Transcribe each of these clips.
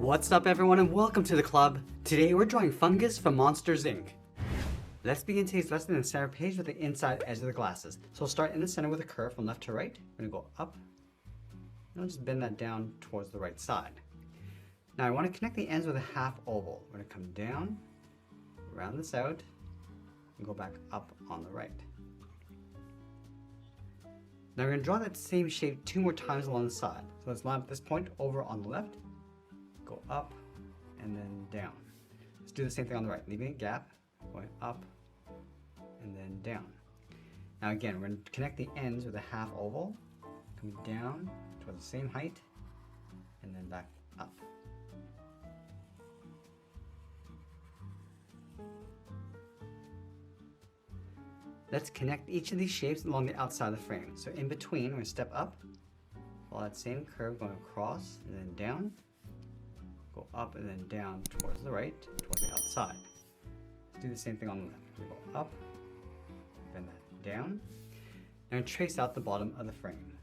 What's up everyone and welcome to the club. Today we're drawing fungus from Monsters Inc. Let's begin today's lesson in the center page with the inside edge of the glasses. So we'll start in the center with a curve from left to right. We're going to go up and I'll just bend that down towards the right side. Now I want to connect the ends with a half oval. We're going to come down, round this out, and go back up on the right. Now we're going to draw that same shape 2 more times along the side. So let's line up this point over on the left, go up, and then down. Let's do the same thing on the right, leaving a gap, going up, and then down. Now again, we're going to connect the ends with a half oval, coming down towards the same height, and then back up. Let's connect each of these shapes along the outside of the frame. So in between, we're going to step up, follow that same curve going across and then down, go up and then down towards the right, towards the outside. Let's do the same thing on the left. We go up, bend that down, and trace out the bottom of the frame.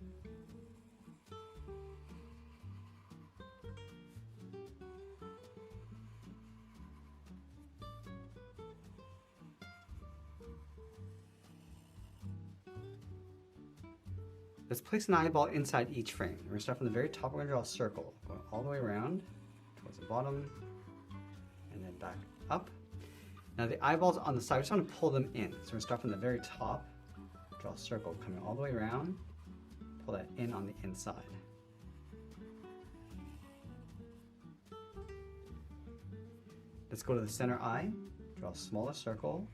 Let's place an eyeball inside each frame. We're going to start from the very top. We're going to draw a circle, going all the way around towards the bottom, and then back up. Now the eyeballs on the side, we just want to pull them in. So we're going to start from the very top, draw a circle coming all the way around, pull that in on the inside. Let's go to the center eye, draw a smaller circle,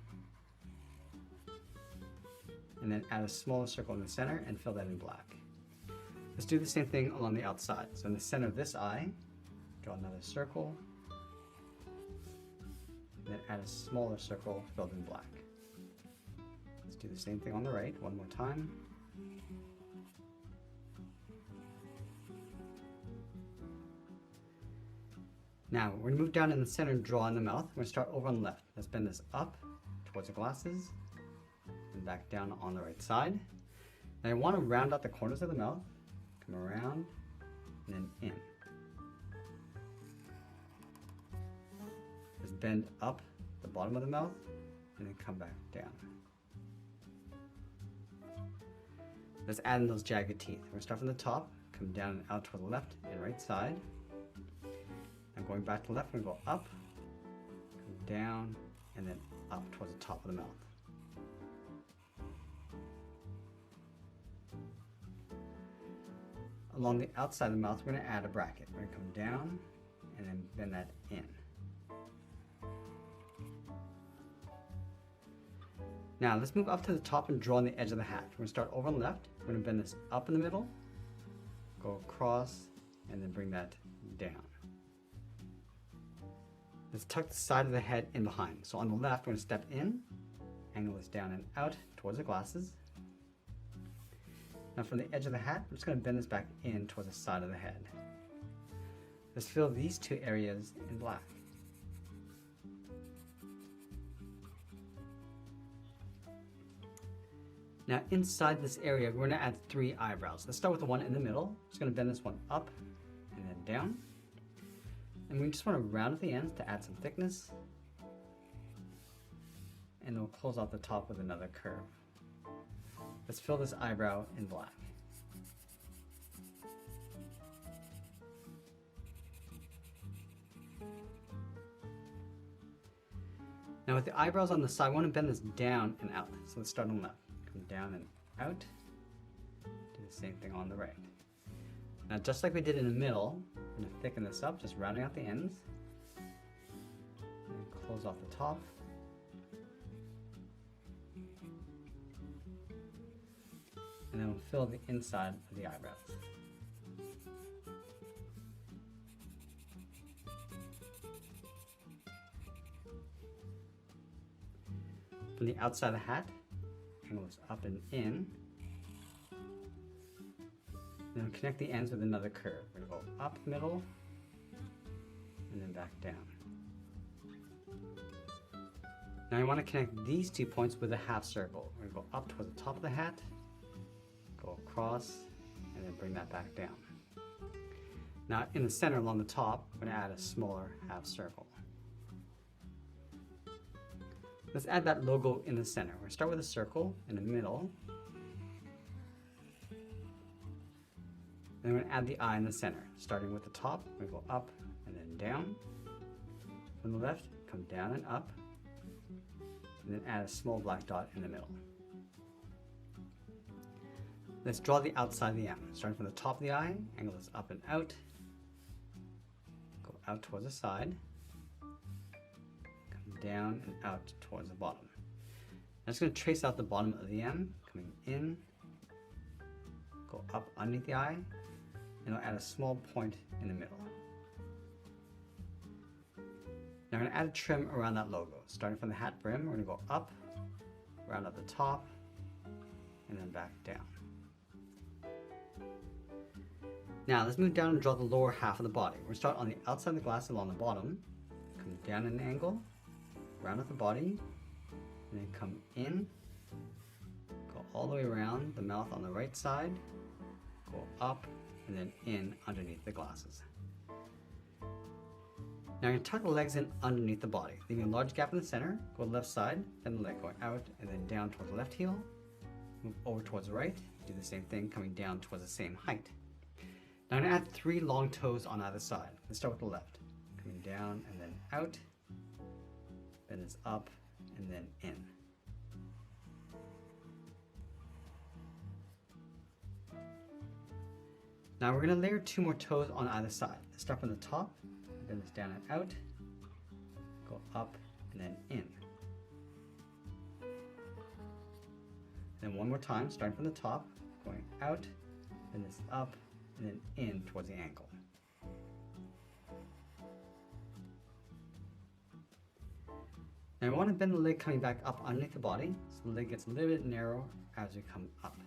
and then add a smaller circle in the center and fill that in black. Let's do the same thing along the outside. So in the center of this eye, draw another circle, and then add a smaller circle filled in black. Let's do the same thing on the right one more time. Now we're going to move down in the center and draw in the mouth. We're going to start over on the left. Let's bend this up towards the glasses, and back down on the right side. Now I want to round out the corners of the mouth, come around, and then in. Just bend up the bottom of the mouth, and then come back down. Let's add in those jagged teeth. We're going to start from the top, come down and out toward the left and right side. And going back to the left, we're going to go up, come down, and then up towards the top of the mouth. Along the outside of the mouth, we're going to add a bracket. We're going to come down and then bend that in. Now let's move up to the top and draw on the edge of the hat. We're going to start over on the left. We're going to bend this up in the middle, go across, and then bring that down. Let's tuck the side of the head in behind. So on the left, we're going to step in, angle this down and out towards the glasses. Now from the edge of the hat, I'm just going to bend this back in towards the side of the head. Let's fill these 2 areas in black. Now inside this area, we're going to add 3 eyebrows. Let's start with the one in the middle. Just going to bend this one up and then down. And we just want to round at the ends to add some thickness. And then we'll close off the top with another curve. Let's fill this eyebrow in black. Now with the eyebrows on the side, I want to bend this down and out. So let's start on the left. Come down and out. Do the same thing on the right. Now just like we did in the middle, we're going to thicken this up, just rounding out the ends. And close off the top. And then we'll fill the inside of the eyebrows. From the outside of the hat, angle this up and in. Then we'll connect the ends with another curve. We're going to go up the middle, and then back down. Now I want to connect these 2 points with a half circle. We're going to go up towards the top of the hat, go across, and then bring that back down. Now in the center along the top, we're going to add a smaller half circle. Let's add that logo in the center. We're going to start with a circle in the middle. Then we're going to add the eye in the center. Starting with the top, we go up and then down. From the left, come down and up. And then add a small black dot in the middle. Let's draw the outside of the M. Starting from the top of the eye, angle this up and out. Go out towards the side. Come down and out towards the bottom. I'm just going to trace out the bottom of the M, coming in. Go up underneath the eye, and I'll add a small point in the middle. Now I'm going to add a trim around that logo. Starting from the hat brim, we're going to go up, round at the top, and then back down. Now let's move down and draw the lower half of the body. We're going to start on the outside of the glass along the bottom, come down at an angle, round at the body, and then come in, go all the way around the mouth on the right side, go up, and then in underneath the glasses. Now I'm going to tuck the legs in underneath the body, leaving a large gap in the center, go to the left side, then the leg going out, and then down towards the left heel, move over towards the right, do the same thing, coming down towards the same height. Now I'm going to add 3 long toes on either side. Let's start with the left, coming down and then out, then it's up, and then in. Now we're going to layer 2 more toes on either side. Let's start from the top, bend this down and out, go up and then in. Then one more time, starting from the top, going out, then this up, and then in towards the ankle. Now we want to bend the leg coming back up underneath the body, so the leg gets a little bit narrow as we come up.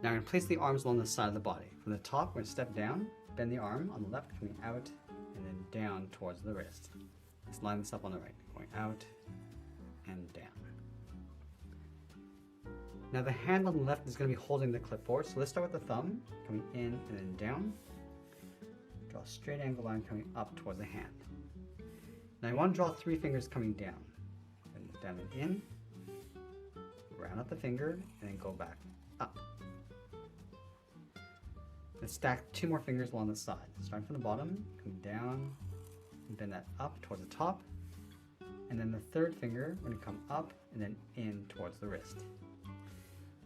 Now I'm going to place the arms along the side of the body. From the top, we're going to step down, bend the arm on the left, coming out, and then down towards the wrist. Let's line this up on the right, going out and down. Now the hand on the left is going to be holding the clipboard, so let's start with the thumb, coming in and then down. Draw a straight angle line coming up towards the hand. Now I want to draw 3 fingers coming down. And down and in, round out the finger, and then go back up. Let's stack 2 more fingers along the side. Starting from the bottom, coming down, and bend that up towards the top. And then the 3rd finger, we're going to come up and then in towards the wrist.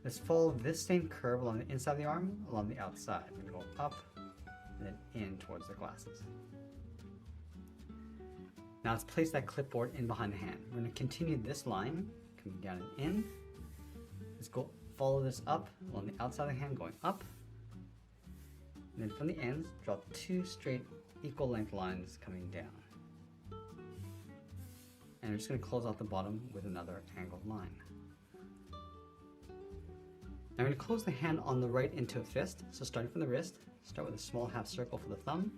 Let's follow this same curve along the inside of the arm, along the outside. We're going to go up and then in towards the glasses. Now let's place that clipboard in behind the hand. We're going to continue this line, coming down and in. Let's go follow this up along the outside of the hand, going up. And then from the ends, draw 2 straight equal length lines coming down. And we're just going to close out the bottom with another angled line. Now we're going to close the hand on the right into a fist. So starting from the wrist, start with a small half circle for the thumb,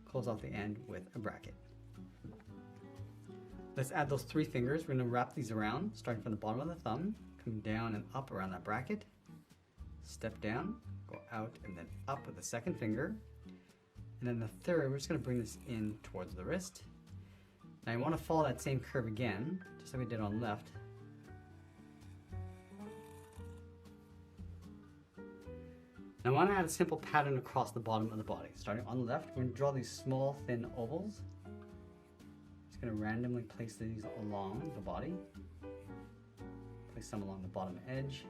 close off the end with a bracket. Let's add those 3 fingers. We're going to wrap these around, starting from the bottom of the thumb, coming down and up around that bracket, step down, go out and then up with the 2nd finger, and then the 3rd, we're just going to bring this in towards the wrist. Now you want to follow that same curve again, just like we did on the left. Now I want to add a simple pattern across the bottom of the body. Starting on the left, we're going to draw these small thin ovals. Just going to randomly place these along the body. Place some along the bottom edge.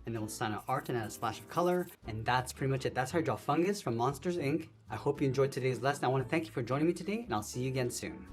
And then we'll sign our art and add a splash of color. And that's pretty much it. That's how I draw fungus from Monsters Inc. I hope you enjoyed today's lesson. I want to thank you for joining me today, and I'll see you again soon.